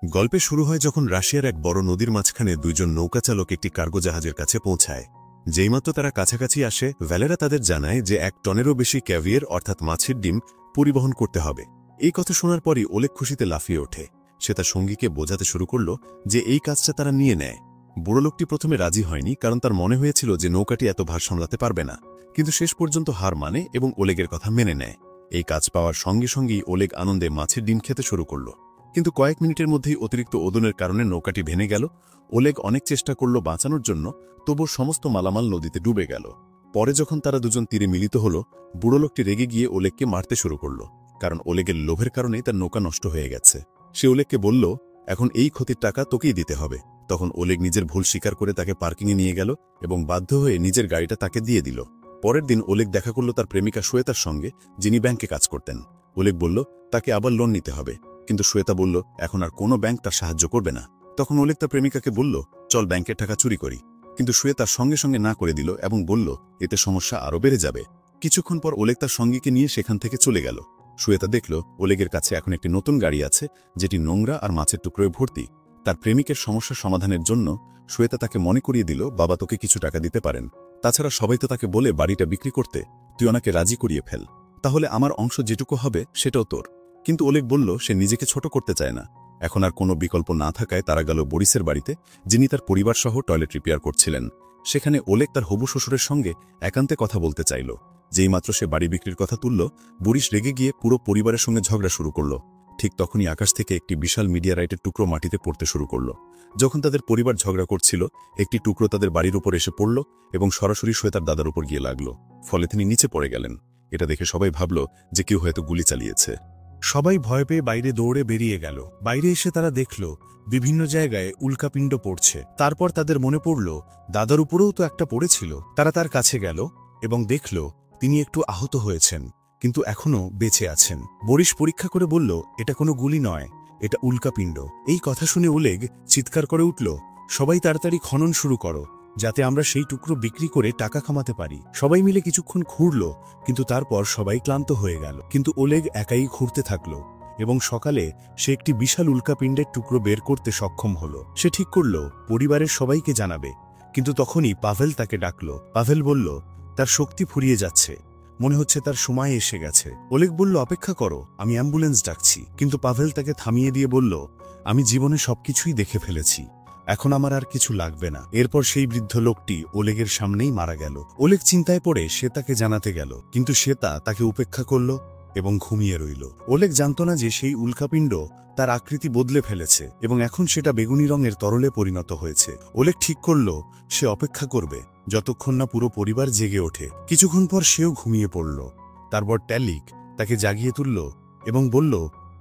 গল্পে শুরু হয় যখন রাশিয়ার এক বড় নদীর মাঝখানে দুইজন নৌকাচালক একটি কার্গো জাহাজের কাছে পৌঁছায়। যেইমাত্র তারা কাছাকাছি আসে, ভ্যালেরা তাদের জানায় যে 1 টনেরও বেশি ক্যাভিয়ার অর্থাৎ মাছের ডিম পরিবহন করতে হবে। এই কথা শোনার পরই ওলেগ খুশিতে লাফিয়ে ওঠে। সে তার সঙ্গীকে বোঝাতে শুরু করল যে এই কাজটা তারা নিয়ে নেয়। বুড়ো লোকটি প্রথমে রাজি হয়নি, কারণ তার মনে হয়েছিল যে নৌকাটি এত ভার সামলাতে পারবে না, কিন্তু শেষ পর্যন্ত হার মানে এবং ওলেগের কথা মেনে নেয়। এই কাজ পাওয়ার সঙ্গে সঙ্গেই ওলেগ আনন্দে মাছের ডিম খেতে শুরু করল। কিন্তু কয়েক মিনিটের মধ্যেই অতিরিক্ত ওজনের কারণে নৌকাটি ভেঙে গেল। ওলেগ অনেক চেষ্টা করল বাঁচানোর জন্য, তবুও সমস্ত মালামাল নদীতে ডুবে গেল। পরে যখন তারা দুজন তীরে মিলিত হল, বুড়ো লোকটি রেগে গিয়ে ওলেগকে মারতে শুরু করল, কারণ ওলেগের লোভের কারণেই তার নৌকা নষ্ট হয়ে গেছে। সে ওলেগকে বলল, এখন এই ক্ষতির টাকা তোকেই দিতে হবে। তখন ওলেগ নিজের ভুল স্বীকার করে তাকে পার্কিংয়ে নিয়ে গেল এবং বাধ্য হয়ে নিজের গাড়িটা তাকে দিয়ে দিল। পরের দিন ওলেগ দেখা করল তার প্রেমিকা শ্বেতার সঙ্গে, যিনি ব্যাংকে কাজ করতেন। ওলেগ বলল তাকে আবার লোন নিতে হবে, কিন্তু শ্বেতা বলল এখন আর কোনো ব্যাংক তার সাহায্য করবে না। তখন ওলেগ তার প্রেমিকাকে বলল, চল ব্যাংকের টাকা চুরি করি, কিন্তু শ্বেতা সঙ্গে সঙ্গে না করে দিল এবং বলল এতে সমস্যা আরও বেড়ে যাবে। কিছুক্ষণ পর ওলেগ তার সঙ্গীকে নিয়ে সেখান থেকে চলে গেল। শ্বেতা দেখল ওলেগের কাছে এখন একটি নতুন গাড়ি আছে, যেটি নোংরা আর মাছের টুকরোয় ভর্তি। তার প্রেমিকের সমস্যা সমাধানের জন্য শ্বেতা তাকে মনে করিয়ে দিল, বাবা তোকে কিছু টাকা দিতে পারেন। তাছাড়া সবাই তো তাকে বলে বাড়িটা বিক্রি করতে, তুই ওনাকে রাজি করিয়ে ফেল, তাহলে আমার অংশ যেটুকু হবে সেটাও তোর। কিন্তু ওলেগ বলল সে নিজেকে ছোট করতে চায় না। এখন আর কোনো বিকল্প না থাকায় তারা গেল বরিসের বাড়িতে, যিনি তার পরিবার সহ টয়লেট রিপেয়ার করছিলেন। সেখানে ওলেগ তার হবু শ্বশুরের সঙ্গে একান্তে কথা বলতে চাইল। যেইমাত্র সে বাড়ি বিক্রির কথা তুলল, বরিস রেগে গিয়ে পুরো পরিবারের সঙ্গে ঝগড়া শুরু করল। ঠিক তখনই আকাশ থেকে একটি বিশাল মিডিয়ারাইটের টুকরো মাটিতে পড়তে শুরু করল। যখন তাদের পরিবার ঝগড়া করছিল, একটি টুকরো তাদের বাড়ির উপর এসে পড়ল এবং সরাসরি শ্বেতার দাদার উপর গিয়ে লাগল। ফলে তিনি নিচে পড়ে গেলেন। এটা দেখে সবাই ভাবল যে কেউ হয়তো গুলি চালিয়েছে। সবাই ভয় পেয়ে বাইরে দৌড়ে বেরিয়ে গেল। বাইরে এসে তারা দেখল বিভিন্ন জায়গায় উল্কাপিণ্ড পড়ছে। তারপর তাদের মনে পড়ল দাদার উপরেও তো একটা পড়েছিল। তারা তার কাছে গেল এবং দেখল তিনি একটু আহত হয়েছেন, কিন্তু এখনও বেঁচে আছেন। বরিস পরীক্ষা করে বলল এটা কোনো গুলি নয়, এটা উল্কাপিণ্ড। এই কথা শুনে ওলেগ চিৎকার করে উঠল, সবাই তাড়াতাড়ি খনন শুরু করো, যাতে আমরা সেই টুকরো বিক্রি করে টাকা কামাতে পারি। সবাই মিলে কিছুক্ষণ খুঁড়ল, কিন্তু তারপর সবাই ক্লান্ত হয়ে গেল। কিন্তু ওলেগ একাই খুঁড়তে থাকল এবং সকালে সে একটি বিশাল উল্কাপিণ্ডের টুকরো বের করতে সক্ষম হল। সে ঠিক করল পরিবারের সবাইকে জানাবে, কিন্তু তখনই পাভেল তাকে ডাকল। পাভেল বলল তার শক্তি ফুরিয়ে যাচ্ছে, মনে হচ্ছে তার সময় এসে গেছে। ওলেগ বলল অপেক্ষা করো, আমি অ্যাম্বুলেন্স ডাকছি। কিন্তু পাভেল তাকে থামিয়ে দিয়ে বলল আমি জীবনে সবকিছুই দেখে ফেলেছি, এখন আমার আর কিছু লাগবে না। এরপর সেই বৃদ্ধ লোকটি ওলেগের সামনেই মারা গেল। ওলেগ চিন্তায় পড়ে সে তাকে জানাতে গেল, কিন্তু শ্বেতা তাকে উপেক্ষা করল এবং ঘুমিয়ে রইল। ওলেগ জানত না যে সেই উল্কাপিণ্ড তার আকৃতি বদলে ফেলেছে এবং এখন সেটা বেগুনি রঙের তরলে পরিণত হয়েছে। ওলেগ ঠিক করল সে অপেক্ষা করবে যতক্ষণ না পুরো পরিবার জেগে ওঠে। কিছুক্ষণ পর সেও ঘুমিয়ে পড়ল। তারপর ট্যালিক তাকে জাগিয়ে তুলল এবং বলল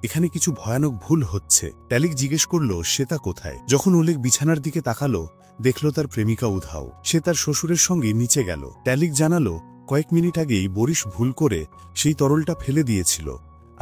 এখানে কিছু ভয়ানক ভুল হচ্ছে। ট্যালিক জিজ্ঞেস করল শ্বেতা কোথায়। যখন ওলেগ বিছানার দিকে তাকালো, দেখল তার প্রেমিকা উধাও। সে তার শ্বশুরের সঙ্গে নিচে গেল। ট্যালিক জানালো কয়েক মিনিট আগেই বরিস ভুল করে সেই তরলটা ফেলে দিয়েছিল,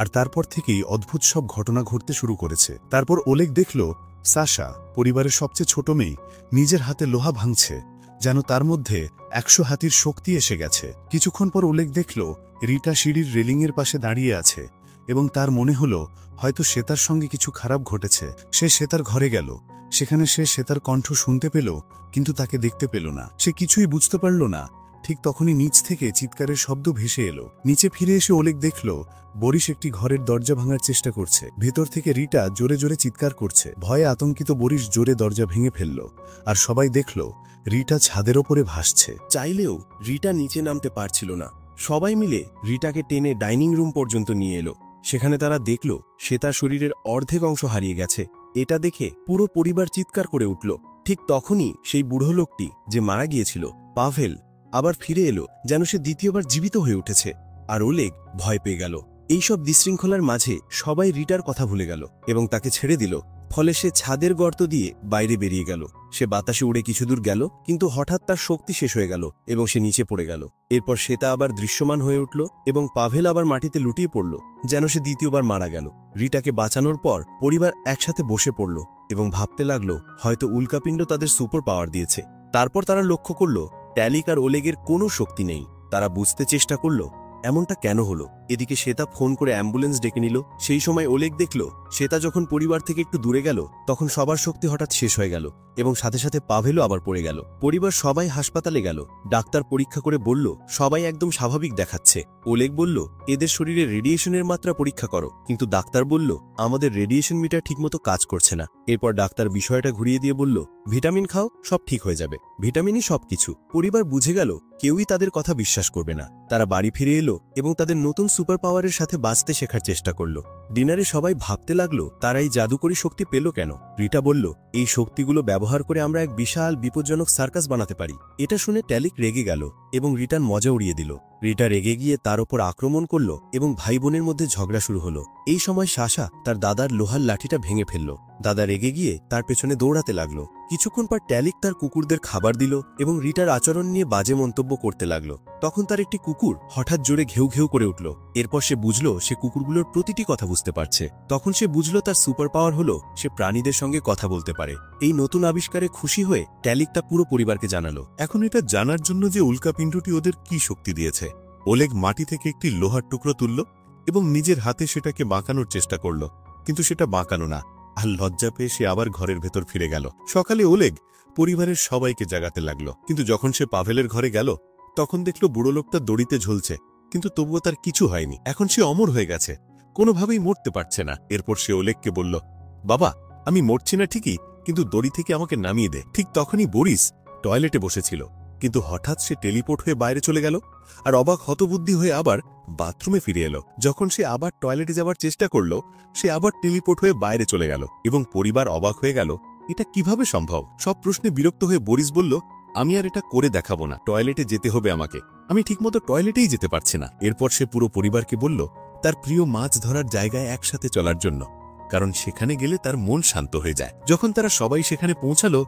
আর তারপর থেকেই অদ্ভুত সব ঘটনা ঘটতে শুরু করেছে। তারপর ওলেগ দেখল সাশা, পরিবারের সবচেয়ে ছোট মেয়ে, নিজের হাতে লোহা ভাঙছে, যেন তার মধ্যে 100 হাতির শক্তি এসে গেছে। কিছুক্ষণ পর ওলেগ দেখল রিটা সিঁড়ির রেলিংয়ের পাশে দাঁড়িয়ে আছে এবং তার মনে হলো হয়তো শ্বেতার সঙ্গে কিছু খারাপ ঘটেছে। সে শ্বেতার ঘরে গেল। সেখানে সে শ্বেতার কণ্ঠ শুনতে পেল, কিন্তু তাকে দেখতে পেল না। সে কিছুই বুঝতে পারল না। ঠিক তখনই নিচ থেকে চিৎকারের শব্দ ভেসে এলো। নিচে ফিরে এসে ওলেগ দেখল বরিস একটি ঘরের দরজা ভাঙার চেষ্টা করছে। ভেতর থেকে রিটা জোরে জোরে চিৎকার করছে। ভয়ে আতঙ্কিত বরিস জোরে দরজা ভেঙে ফেলল, আর সবাই দেখল রিটা ছাদের ওপরে ভাসছে। চাইলেও রিটা নিচে নামতে পারছিল না। সবাই মিলে রিটাকে টেনে ডাইনিং রুম পর্যন্ত নিয়ে এলো। সেখানে তারা দেখল সে তার শরীরের অর্ধেক অংশ হারিয়ে গেছে। এটা দেখে পুরো পরিবার চিৎকার করে উঠল। ঠিক তখনই সেই বুড়ো লোকটি যে মারা গিয়েছিল, পাভেল, আবার ফিরে এলো, যেন সে দ্বিতীয়বার জীবিত হয়ে উঠেছে। আর ওলেগ ভয় পেয়ে গেল। এইসব বিশৃঙ্খলার মাঝে সবাই রিটার কথা ভুলে গেল এবং তাকে ছেড়ে দিল। ফলে সে ছাদের গর্ত দিয়ে বাইরে বেরিয়ে গেল। সে বাতাসে উড়ে কিছু দূর গেল, কিন্তু হঠাৎ তার শক্তি শেষ হয়ে গেল এবং সে নিচে পড়ে গেল। এরপর শ্বেতা আবার দৃশ্যমান হয়ে উঠল এবং পাভেল আবার মাটিতে লুটিয়ে পড়ল, যেন সে দ্বিতীয়বার মারা গেল। রিটাকে বাঁচানোর পর পরিবার একসাথে বসে পড়ল এবং ভাবতে লাগলো হয়তো উল্কাপিণ্ড তাদের সুপার পাওয়ার দিয়েছে। তারপর তারা লক্ষ্য করল ট্যালিক আর ওলেগের কোনো শক্তি নেই। তারা বুঝতে চেষ্টা করল এমনটা কেন হলো? এদিকে শ্বেতা ফোন করে অ্যাম্বুলেন্স ডেকে নিল। সেই সময় ওলেগ দেখল শ্বেতা যখন পরিবার থেকে একটু দূরে গেল তখন সবার শক্তি হঠাৎ শেষ হয়ে গেল এবং সাথে সাথে পাভেলও আবার পড়ে গেল। পরিবার সবাই হাসপাতালে গেল। ডাক্তার পরীক্ষা করে বলল সবাই একদম স্বাভাবিক দেখাচ্ছে। ওলেগ বলল এদের শরীরে রেডিয়েশনের মাত্রা পরীক্ষা করো, কিন্তু ডাক্তার বলল আমাদের রেডিয়েশন মিটার ঠিকমতো কাজ করছে না। এরপর ডাক্তার বিষয়টা ঘুরিয়ে দিয়ে বলল ভিটামিন খাও, সব ঠিক হয়ে যাবে। ভিটামিনই সবকিছু। পরিবার বুঝে গেল কেউই তাদের কথা বিশ্বাস করবে না। তারা বাড়ি ফিরে এলো এবং তাদের নতুন সুপার পাওয়ারের সাথে বাঁচতে শেখার চেষ্টা করলো। ডিনারে সবাই ভাবতে লাগলো তারা এই জাদুকরী শক্তি পেল কেন। রিটা বলল এই শক্তিগুলো ব্যবহার করে আমরা এক বিশাল বিপজ্জনক সার্কাস বানাতে পারি। এটা শুনে ট্যালিক রেগে গেল এবং রিটার মজা উড়িয়ে দিল। রিটা রেগে গিয়ে তার ওপর আক্রমণ করল এবং ভাই বোনের মধ্যে ঝগড়া শুরু হলো। এই সময় সাশা তার দাদার লোহার লাঠিটা ভেঙে ফেলল। দাদা রেগে গিয়ে তার পেছনে দৌড়াতে লাগলো। কিছুক্ষণ পর ট্যালিক তার কুকুরদের খাবার দিল এবং রিটার আচরণ নিয়ে বাজে মন্তব্য করতে লাগলো। তখন তার একটি কুকুর হঠাৎ জোরে ঘেউ ঘেউ করে উঠল। এরপর সে বুঝল সে কুকুরগুলোর প্রতিটি কথা বুঝতে পারছে। তখন সে বুঝল তার সুপার পাওয়ার হলো সে প্রাণীদের সঙ্গে কথা বলতে পারে। এই নতুন আবিষ্কারে খুশি হয়ে ট্যালিক তা পুরো পরিবারকে জানালো। এখন এটা জানার জন্য যে উল্কাপিণ্ডটি ওদের কি শক্তি দিয়েছে। ওলেগ মাটি থেকে একটি লোহার টুকরো তুলল এবং নিজের হাতে সেটাকে বাঁকানোর চেষ্টা করল, কিন্তু সেটা বাঁকানো না। আর লজ্জা পেয়ে সে আবার ঘরের ভেতর ফিরে গেল। সকালে ওলেগ পরিবারের সবাইকে জাগাতে লাগল, কিন্তু যখন সে পাভেলের ঘরে গেল তখন দেখল বুড়ো লোকটা দড়িতে ঝুলছে, কিন্তু তবুও তার কিছু হয়নি। এখন সে অমর হয়ে গেছে, কোনোভাবেই মরতে পারছে না। এরপর সে ওলেগকে বলল বাবা, আমি মরছি না ঠিকই, কিন্তু দড়ি থেকে আমাকে নামিয়ে দে। ঠিক তখনই বরিস টয়লেটে বসেছিল, কিন্তু হঠাৎ সে টেলিপোর্ট হয়ে বাইরে চলে গেল আর অবাক হতবুদ্ধি হয়ে আবার বাথরুমে ফিরে এলো। যখন সে আবার টয়লেটে যাওয়ার চেষ্টা করল সে আবার টেলিপোর্ট হয়ে বাইরে চলে গেল এবং পরিবার অবাক হয়ে গেল এটা কিভাবে সম্ভব। সব প্রশ্নে বিরক্ত হয়ে বরিস বলল আমি আর এটা করে দেখাবো না, টয়লেটে যেতে হবে আমাকে, আমি ঠিকমতো টয়লেটেই যেতে পারছি না। এরপর সে পুরো পরিবারকে বলল তার প্রিয় মাছ ধরার জায়গায় একসাথে চলার জন্য, কারণ সেখানে গেলে তার মন শান্ত হয়ে যায়। যখন তারা সবাই সেখানে পৌঁছালো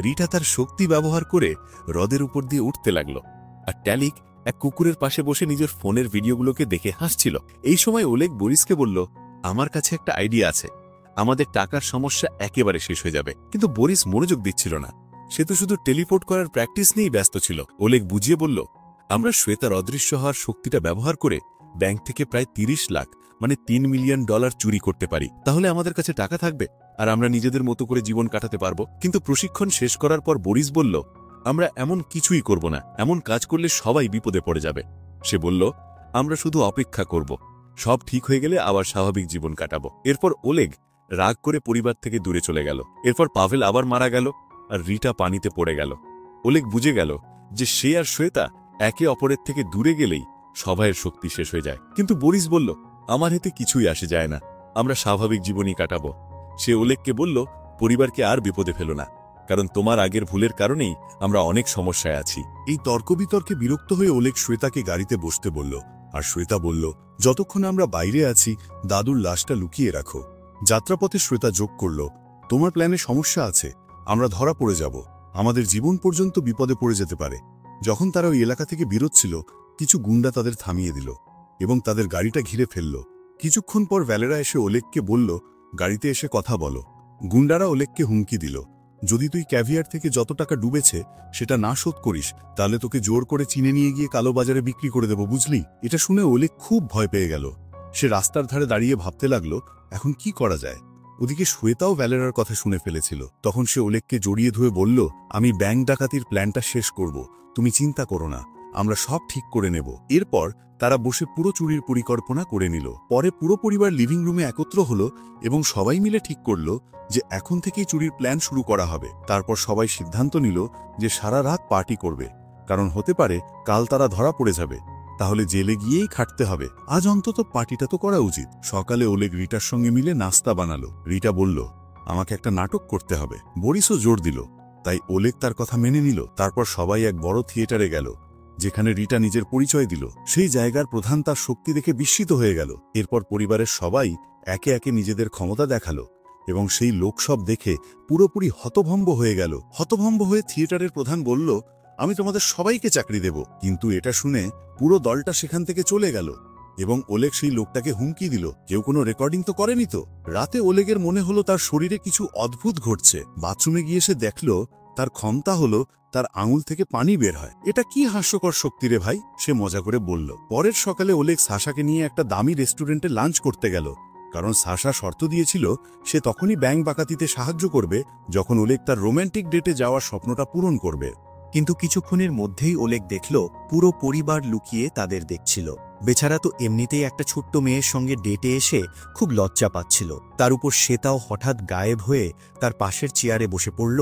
রিটা তার শক্তি ব্যবহার করে হ্রদের উপর দিয়ে উঠতে লাগল আর ট্যালিক এক কুকুরের পাশে বসে নিজের ফোনের ভিডিওগুলোকে দেখে হাসছিল। এই সময় ওলেগ বরিসকে বলল আমার কাছে একটা আইডিয়া আছে, আমাদের টাকার সমস্যা একেবারে শেষ হয়ে যাবে। কিন্তু বরিস মনোযোগ দিচ্ছিল না, সে তো শুধু টেলিপোর্ট করার প্র্যাকটিস নিয়েই ব্যস্ত ছিল। ওলেগ বুঝিয়ে বলল আমরা শ্বেতার অদৃশ্য হওয়ার শক্তিটা ব্যবহার করে ব্যাংক থেকে প্রায় 30 লাখ মানে $3 মিলিয়ন চুরি করতে পারি। তাহলে আমাদের কাছে টাকা থাকবে আর আমরা নিজেদের মতো করে জীবন কাটাতে পারবো। কিন্তু প্রশিক্ষণ শেষ করার পর বরিস বলল আমরা এমন কিছুই করব না, এমন কাজ করলে সবাই বিপদে পড়ে যাবে। সে বলল আমরা শুধু অপেক্ষা করব, সব ঠিক হয়ে গেলে আবার স্বাভাবিক জীবন কাটাবো। এরপর ওলেগ রাগ করে পরিবার থেকে দূরে চলে গেল। এরপর পাভেল আবার মারা গেল আর রিটা পানিতে পড়ে গেল। ওলেগ বুঝে গেল যে সে আর শ্বেতা একে অপরের থেকে দূরে গেলেই সবাইয়ের শক্তি শেষ হয়ে যায়। কিন্তু বরিস বলল আমার হাতে কিছুই আসে যায় না, আমরা স্বাভাবিক জীবনই কাটাবো। সে ওলেগকে বলল পরিবারকে আর বিপদে ফেলো না, কারণ তোমার আগের ভুলের কারণেই আমরা অনেক সমস্যায় আছি। এই তর্ক বিতর্কে বিরক্ত হয়ে ওলেগ শ্বেতাকে গাড়িতে বসতে বলল আর শ্বেতা বলল যতক্ষণ আমরা বাইরে আছি দাদুর লাশটা লুকিয়ে রাখো। যাত্রাপথে শ্বেতা যোগ করল তোমার প্ল্যানে সমস্যা আছে, আমরা ধরা পড়ে যাব, আমাদের জীবন পর্যন্ত বিপদে পড়ে যেতে পারে। যখন তারা ওই এলাকা থেকে বেরোচ্ছিল কিছু গুন্ডা তাদের থামিয়ে দিল এবং তাদের গাড়িটা ঘিরে ফেলল। কিছুক্ষণ পর ভ্যালেরা এসে ওলেগকে বলল গাড়িতে এসে কথা বলো। গুন্ডারা ওলেগকে হুমকি দিল যদি তুই ক্যাভিয়ার থেকে যত টাকা ডুবেছে সেটা না শোধ করিস তাহলে তোকে জোর করে চিনে নিয়ে গিয়ে কালো বাজারে বিক্রি করে দেব, বুঝলি? এটা শুনে ওলেগ খুব ভয় পেয়ে গেল। সে রাস্তার ধারে দাঁড়িয়ে ভাবতে লাগলো এখন কি করা যায়। ওদিকে শ্বেতাও ভ্যালেরার কথা শুনে ফেলেছিল। তখন সে ওলেগকে জড়িয়ে ধুয়ে বলল আমি ব্যাংক ডাকাতির প্ল্যানটা শেষ করব, তুমি চিন্তা করো না, আমরা সব ঠিক করে নেব। এরপর তারা বসে পুরো চুরির পরিকল্পনা করে নিল। পরে পুরো পরিবার লিভিং রুমে একত্র হলো এবং সবাই মিলে ঠিক করল যে এখন থেকেই চুরির প্ল্যান শুরু করা হবে। তারপর সবাই সিদ্ধান্ত নিল যে সারা রাত পার্টি করবে, কারণ হতে পারে কাল তারা ধরা পড়ে যাবে, তাহলে জেলে গিয়েই খাটতে হবে। আজ অন্তত পার্টিটা তো করা উচিত। সকালে ওলেগ রিটার সঙ্গে মিলে নাস্তা বানালো। রিটা বলল আমাকে একটা নাটক করতে হবে। বরিসও জোর দিল, তাই ওলেগ তার কথা মেনে নিল। তারপর সবাই এক বড় থিয়েটারে গেল যেখানে রিটা নিজের পরিচয় দিল। সেই জায়গার প্রধান তার শক্তি দেখে বিস্মিত হয়ে গেল। এরপর পরিবারের সবাই একে একে নিজেদের ক্ষমতা দেখালো এবং সেই লোক সব দেখে পুরোপুরি হতভম্ব হয়ে গেল। হতভম্ব হয়ে থিয়েটারের প্রধান বলল আমি তোমাদের সবাইকে চাকরি দেব। কিন্তু এটা শুনে পুরো দলটা সেখান থেকে চলে গেল এবং ওলেগ সেই লোকটাকে হুমকি দিল কেউ কোনো রেকর্ডিং তো করেনি তো। রাতে ওলেগের মনে হলো তার শরীরে কিছু অদ্ভুত ঘটছে। বাথরুমে গিয়ে সে দেখল তার ক্ষমতা হলো তার আঙুল থেকে পানি বের হয়। এটা কি হাস্যকর শক্তি রে ভাই, সে মজা করে বলল। পরের সকালে ওলেগ সাশাকে নিয়ে একটা দামি রেস্টুরেন্টে লাঞ্চ করতে গেল, কারণ সাশা শর্ত দিয়েছিল সে তখনই ব্যাংক ডাকাতিতে সাহায্য করবে যখন ওলেগ তার রোম্যান্টিক ডেটে যাওয়ার স্বপ্নটা পূরণ করবে। কিন্তু কিছুক্ষণের মধ্যেই ওলেগ দেখল পুরো পরিবার লুকিয়ে তাদের দেখছিল। বেচারা তো এমনিতেই একটা ছোট্ট মেয়ের সঙ্গে ডেটে এসে খুব লজ্জা পাচ্ছিল, তার উপর শ্বেতাও হঠাৎ গায়েব হয়ে তার পাশের চেয়ারে বসে পড়ল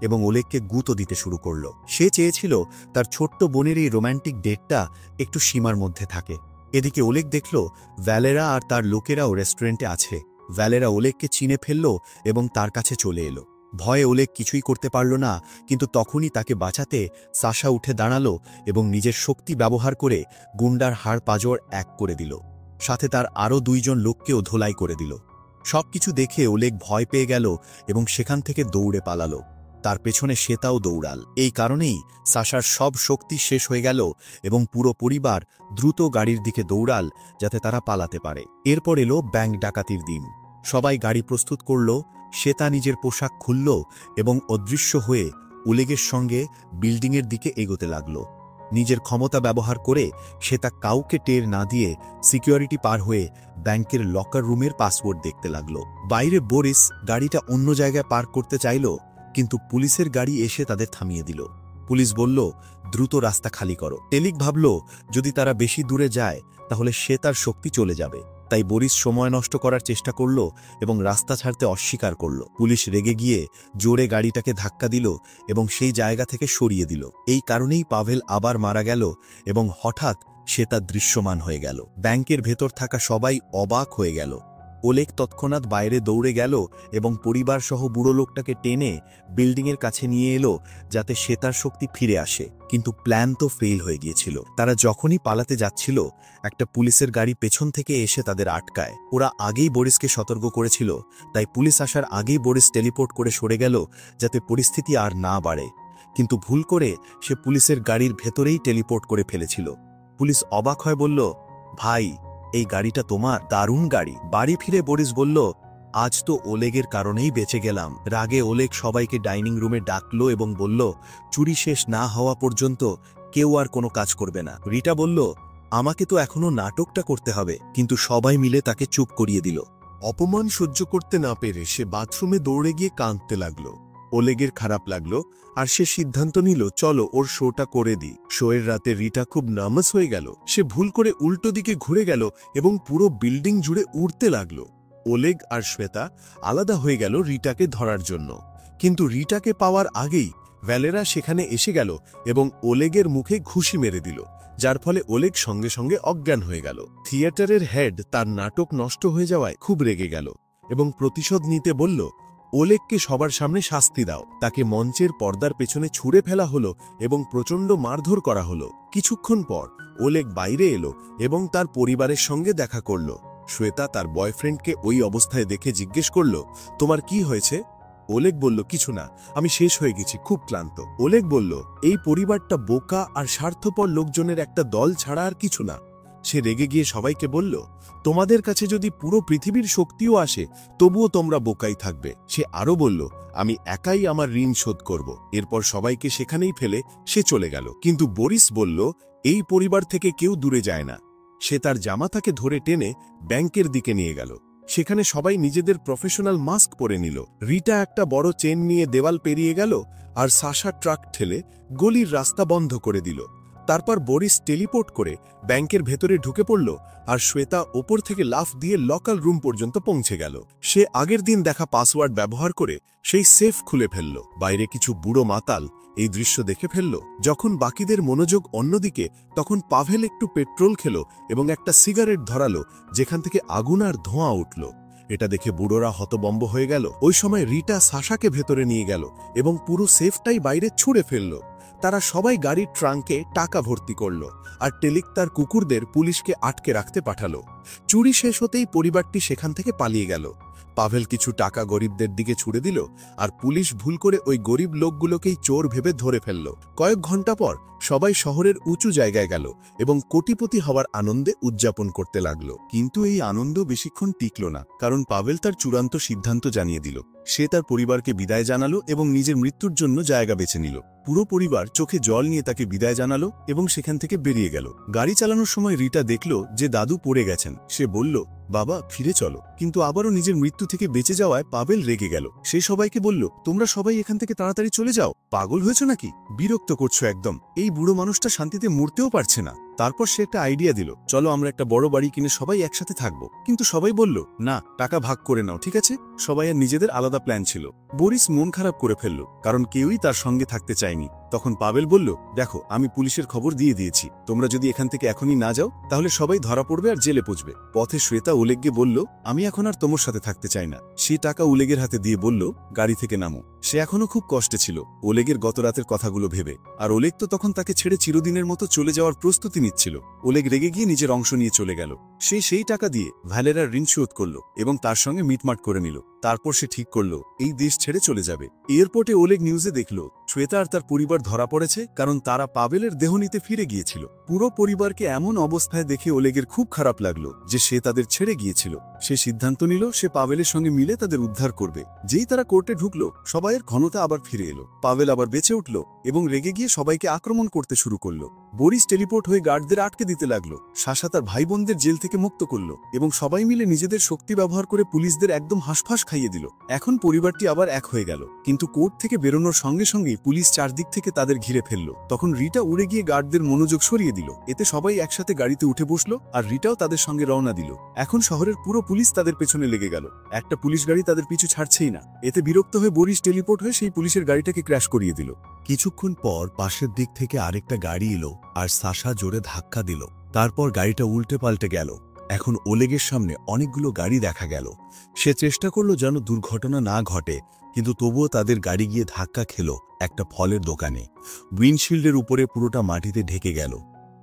এবং ওলেগকে গুঁতো দিতে শুরু করল। সে চেয়েছিল তার ছোট্ট বোনের এই রোম্যান্টিক ডেটটা একটু সীমার মধ্যে থাকে। এদিকে ওলেগ দেখল ভ্যালেরা আর তার লোকেরাও রেস্টুরেন্টে আছে। ভ্যালেরা ওলেগকে চিনে ফেলল এবং তার কাছে চলে এলো। ভয়ে ওলেগ কিছুই করতে পারল না, কিন্তু তখনই তাকে বাঁচাতে সাশা উঠে দাঁড়ালো এবং নিজের শক্তি ব্যবহার করে গুন্ডার হাড় পাঁজর এক করে দিল। সাথে তার আরও 2 জন লোককেও ধোলাই করে দিল। সবকিছু দেখে ওলেগ ভয় পেয়ে গেল এবং সেখান থেকে দৌড়ে পালালো। তার পেছনে শ্বেতাও দৌড়াল। এই কারণেই সাশার সব শক্তি শেষ হয়ে গেল এবং পুরো পরিবার দ্রুত গাড়ির দিকে দৌড়াল যাতে তারা পালাতে পারে। এরপর এলো ব্যাংক ডাকাতির দিন। সবাই গাড়ি প্রস্তুত করল। শ্বেতা নিজের পোশাক খুলল এবং অদৃশ্য হয়ে ওলেগের সঙ্গে বিল্ডিংয়ের দিকে এগোতে লাগল। নিজের ক্ষমতা ব্যবহার করে শ্বেতা কাউকে টের না দিয়ে সিকিউরিটি পার হয়ে ব্যাংকের লকার রুমের পাসওয়ার্ড দেখতে লাগল। বাইরে বরিস গাড়িটা অন্য জায়গায় পার্ক করতে চাইল, কিন্তু পুলিশের গাড়ি এসে তাদের থামিয়ে দিল। পুলিশ বলল, দ্রুত রাস্তা খালি করো। টেলিক ভাবল যদি তারা বেশি দূরে যায় তাহলে সে তার শক্তি চলে যাবে। তাই বরিস সময় নষ্ট করার চেষ্টা করল এবং রাস্তা ছাড়তে অস্বীকার করল। পুলিশ রেগে গিয়ে জোরে গাড়িটাকে ধাক্কা দিল এবং সেই জায়গা থেকে সরিয়ে দিল। এই কারণেই পাভেল আবার মারা গেল এবং হঠাৎ সে তার দৃশ্যমান হয়ে গেল। ব্যাংকের ভেতর থাকা সবাই অবাক হয়ে গেল। ওলেগ তৎক্ষণাৎ বাইরে দৌড়ে গেল এবং পরিবার সহ বুড়ো লোকটাকে টেনে বিল্ডিংয়ের কাছে নিয়ে এলো যাতে সে তার শক্তি ফিরে আসে। কিন্তু প্ল্যান তো ফেল হয়ে গিয়েছিল। তারা যখনই পালাতে যাচ্ছিল একটা পুলিশের গাড়ি পেছন থেকে এসে তাদের আটকায়। ওরা আগেই বরিসকে সতর্ক করেছিল, তাই পুলিশ আসার আগেই বরিস টেলিপোর্ট করে সরে গেল যাতে পরিস্থিতি আর না বাড়ে। কিন্তু ভুল করে সে পুলিশের গাড়ির ভেতরেই টেলিপোর্ট করে ফেলেছিল। পুলিশ অবাক হয়ে বলল, ভাই এই গাড়িটা তোমার, দারুণ গাড়ি। বাড়ি ফিরে বরিস বলল, আজ তো ওলেগের কারণেই বেঁচে গেলাম। রাগে ওলেগ সবাইকে ডাইনিং রুমে ডাকলো এবং বলল, চুরি শেষ না হওয়া পর্যন্ত কেউ আর কোনো কাজ করবে না। রিটা বলল, আমাকে তো এখনো নাটকটা করতে হবে, কিন্তু সবাই মিলে তাকে চুপ করিয়ে দিল। অপমান সহ্য করতে না পেরে সে বাথরুমে দৌড়ে গিয়ে কাঁদতে লাগলো। ওলেগের খারাপ লাগলো আর সে সিদ্ধান্ত নিল, চলো ওর শোটা করে দিই। শোয়ের রাতে রিটা খুব নার্ভাস হয়ে গেল। সে ভুল করে উল্টো দিকে ঘুরে গেল এবং পুরো বিল্ডিং জুড়ে উড়তে লাগলো। ওলেগ আর শ্বেতা আলাদা হয়ে গেল রিটাকে ধরার জন্য, কিন্তু রিটাকে পাওয়ার আগেই ভ্যালেরা সেখানে এসে গেল এবং ওলেগের মুখে ঘুষি মেরে দিল, যার ফলে ওলেগ সঙ্গে সঙ্গে অজ্ঞান হয়ে গেল। থিয়েটারের হেড তার নাটক নষ্ট হয়ে যাওয়ায় খুব রেগে গেল এবং প্রতিশোধ নিতে বলল, ওলেগকে সবার সামনে শাস্তি দাও। তাকে মঞ্চের পর্দার পেছনে ছুঁড়ে ফেলা হলো এবং প্রচণ্ড মারধর করা হলো। কিছুক্ষণ পর ওলেগ বাইরে এলো এবং তার পরিবারের সঙ্গে দেখা করল। শ্বেতা তার বয়ফ্রেন্ডকে ওই অবস্থায় দেখে জিজ্ঞেস করল, তোমার কি হয়েছে? ওলেগ বলল, কিছু না, আমি শেষ হয়ে গেছি, খুব ক্লান্ত। ওলেগ বলল, এই পরিবারটা বোকা আর স্বার্থপর লোকজনের একটা দল ছাড়া আর কিছু না। সে রেগে গিয়ে সবাইকে বলল, তোমাদের কাছে যদি পুরো পৃথিবীর শক্তিও আসে তবুও তোমরা বোকাই থাকবে। সে আরও বলল, আমি একাই আমার ঋণ শোধ করব। এরপর সবাইকে সেখানেই ফেলে সে চলে গেল। কিন্তু বরিস বলল, এই পরিবার থেকে কেউ দূরে যায় না। সে তার জামাতাকে ধরে টেনে ব্যাংকের দিকে নিয়ে গেল। সেখানে সবাই নিজেদের প্রফেশনাল মাস্ক পরে নিল। রিটা একটা বড় চেন নিয়ে দেওয়াল পেরিয়ে গেল আর সাশা ট্রাক ঠেলে গলির রাস্তা বন্ধ করে দিল। তারপর বরিস টেলিপোর্ট করে ব্যাংকের ভেতরে ঢুকে পড়ল আর শ্বেতা ওপর থেকে লাফ দিয়ে লকার রুম পর্যন্ত পৌঁছে গেল। সে আগের দিন দেখা পাসওয়ার্ড ব্যবহার করে সেই সেফ খুলে ফেলল। বাইরে কিছু বুড়ো মাতাল এই দৃশ্য দেখে ফেলল। যখন বাকিদের মনোযোগ অন্যদিকে, তখন পাভেল একটু পেট্রোল খেল এবং একটা সিগারেট ধরালো যেখান থেকে আগুন আর ধোঁয়া উঠল। এটা দেখে বুড়োরা হতবম্ব হয়ে গেল। ওই সময় রিটা সাশাকে ভেতরে নিয়ে গেল এবং পুরো সেফটাই বাইরে ছুঁড়ে ফেলল। তারা সবাই গাড়ির ট্রাঙ্কে টাকা ভর্তি করল আর টেলিক তার কুকুরদের পুলিশকে আটকে রাখতে পাঠালো। চুরি শেষ হতেই পরিবারটি সেখান থেকে পালিয়ে গেল। পাভেল কিছু টাকা গরিবদের দিকে ছুড়ে দিল আর পুলিশ ভুল করে ওই গরিব লোকগুলোকেই চোর ভেবে ধরে ফেলল। কয়েক ঘন্টা পর সবাই শহরের উঁচু জায়গায় গেল এবং কোটিপতি হওয়ার আনন্দে উদযাপন করতে লাগলো। কিন্তু এই আনন্দ বেশিক্ষণ টিকল না, কারণ পাভেল তার চূড়ান্ত সিদ্ধান্ত জানিয়ে দিল। সে তার পরিবারকে বিদায় জানালো এবং নিজের মৃত্যুর জন্য জায়গা বেছে নিল। পুরো পরিবার চোখে জল নিয়ে তাকে বিদায় জানালো এবং সেখান থেকে বেরিয়ে গেল। গাড়ি চালানোর সময় রিটা দেখল যে দাদু পড়ে গেছেন। সে বলল, বাবা ফিরে চলো। কিন্তু আবারও নিজের মৃত্যু থেকে বেঁচে যাওয়ায় পাবেল রেগে গেল। সে সবাইকে বলল, তোমরা সবাই এখান থেকে তাড়াতাড়ি চলে যাও। পাগল হয়েছ নাকি? বিরক্ত করছো একদম। এই বুড়ো মানুষটা শান্তিতে মরতেও পারছে না। তারপর সে একটা আইডিয়া দিল, চলো আমরা একটা বড় বাড়ি কিনে সবাই একসাথে থাকবো। কিন্তু সবাই বলল, না, টাকা ভাগ করে নাও, ঠিক আছে? সবাই আর নিজেদের আলাদা প্ল্যান ছিল। বরিস মন খারাপ করে ফেলল, কারণ কেউই তার সঙ্গে থাকতে চায়নি। তখন পাবেল বলল, দেখো, আমি পুলিশের খবর দিয়ে দিয়েছি। তোমরা যদি এখান থেকে এখনই না যাও তাহলে সবাই ধরা পড়বে আর জেলে পৌঁছবে। পথে শ্বেতা ওলেগকে বলল, আমি এখন আর তোমার সাথে থাকতে চাই না। সে টাকা ওলেগের হাতে দিয়ে বলল, গাড়ি থেকে নামো। সে এখনো খুব কষ্টে ছিল ওলেগের গত রাতের কথাগুলো ভেবে। আর ওলেগ তো তখন তাকে ছেড়ে চিরদিনের মতো চলে যাওয়ার প্রস্তুতি নিচ্ছিল। ওলেগ রেগে গিয়ে নিজের অংশ নিয়ে চলে গেল। সে সেই টাকা দিয়ে ভ্যালেরার ঋণ শোধ করল এবং তার সঙ্গে মিটমাট করে নিল। তারপর সে ঠিক করল এই দেশ ছেড়ে চলে যাবে। এয়ারপোর্টে ওলেগ নিউজে দেখল শ্বেতা আর তার পরিবার ধরা পড়েছে, কারণ তারা পাবেলের দেহ নিতে ফিরে গিয়েছিল। পুরো পরিবারকে এমন অবস্থায় দেখে ওলেগের খুব খারাপ লাগলো যে সে তাদের ছেড়ে গিয়েছিল। সে সিদ্ধান্ত নিল সে পাবেলের সঙ্গে মিলে তাদের উদ্ধার করবে। যেই তারা কোর্টে ঢুকলো, সবাইয়ের ঘনতা আবার ফিরে এলো। পাবেল আবার বেঁচে উঠল এবং রেগে গিয়ে সবাইকে আক্রমণ করতে শুরু করলো। বরিস টেলিপোর্ট হয়ে গার্ডদের আটকে দিতে লাগলো। সাশা তার ভাই বোনদের জেল থেকে মুক্ত করলো এবং সবাই মিলে নিজেদের শক্তি ব্যবহার করে পুলিশদের একদম হাঁসফাঁস খাইয়ে দিল। এখন পরিবারটি আবার এক হয়ে গেল। কিন্তু কোর্ট থেকে বেরোনোর সঙ্গে সঙ্গেই পুলিশ চারদিক থেকে তাদের ঘিরে ফেললো। তখন রিটা উড়ে গিয়ে গার্ডদের মনোযোগ সরিয়ে দিল। এতে সবাই একসাথে গাড়িতে উঠে বসলো আর রিটাও তাদের সঙ্গে রওনা দিল। এখন শহরের পুরো পুলিশ তাদের পেছনে লেগে গেল। একটা পুলিশ গাড়ি তাদের পিছু ছাড়ছেই না। এতে বিরক্ত হয়ে বরিস টেলিপোর্ট হয়ে সেই পুলিশের গাড়িটাকে ক্র্যাশ করিয়ে দিল। কিছুক্ষণ পর পাশের দিক থেকে আরেকটা গাড়ি এলো আর সাশা জোরে ধাক্কা দিল। তারপর গাড়িটা উল্টে পাল্টে গেল। এখন ওলেগের সামনে অনেকগুলো গাড়ি দেখা গেল। সে চেষ্টা করলো যেন দুর্ঘটনা না ঘটে, কিন্তু তবুও তাদের গাড়ি গিয়ে ধাক্কা খেল একটা ফলের দোকানে। উইন্ডশিল্ডের উপরে পুরোটা মাটিতে ঢেকে গেল।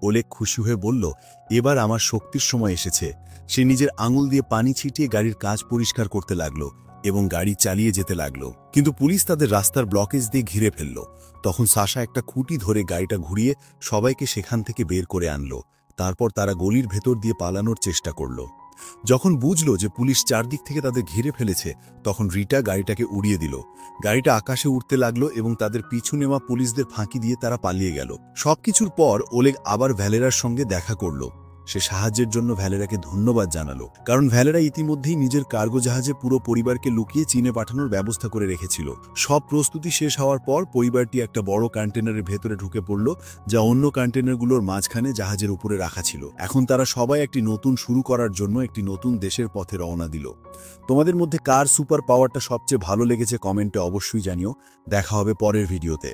ওলেগ খুশি হয়ে বলল, এবার আমার শক্তির সময় এসেছে। সে নিজের আঙুল দিয়ে পানি ছিটিয়ে গাড়ির কাঁচ পরিষ্কার করতে লাগলো এবং গাড়ি চালিয়ে যেতে লাগলো। কিন্তু পুলিশ তাদের রাস্তার ব্লকেজ দিয়ে ঘিরে ফেলল। তখন সাশা একটা খুঁটি ধরে গাড়িটা ঘুরিয়ে সবাইকে সেখান থেকে বের করে আনলো। তারপর তারা গলির ভেতর দিয়ে পালানোর চেষ্টা করল। যখন বুঝল যে পুলিশ চারদিক থেকে তাদের ঘিরে ফেলেছে, তখন রিটা গাড়িটাকে উড়িয়ে দিল। গাড়িটা আকাশে উঠতে লাগলো এবং তাদের পিছু নেওয়া পুলিশদের ফাঁকি দিয়ে তারা পালিয়ে গেল। সবকিছুর পর ওলেগ আবার ভ্যালেরার সঙ্গে দেখা করল। সে সাহায্যের জন্য ভ্যালেরাকে ধন্যবাদ জানালো, কারণ ভ্যালেরা ইতিমধ্যেই নিজের কার্গো জাহাজে পুরো পরিবারকে লুকিয়ে চীনে পাঠানোর ব্যবস্থা করে রেখেছিল। সব প্রস্তুতি শেষ হওয়ার পর পরিবারটি একটা বড় কন্টেনারের ভেতরে ঢুকে পড়ল, যা অন্য কন্টেনারগুলোর মাঝখানে জাহাজের উপরে রাখা ছিল। এখন তারা সবাই একটি নতুন শুরু করার জন্য একটি নতুন দেশের পথে রওনা দিল। তোমাদের মধ্যে কার সুপার পাওয়ারটা সবচেয়ে ভালো লেগেছে কমেন্টে অবশ্যই জানিও। দেখা হবে পরের ভিডিওতে।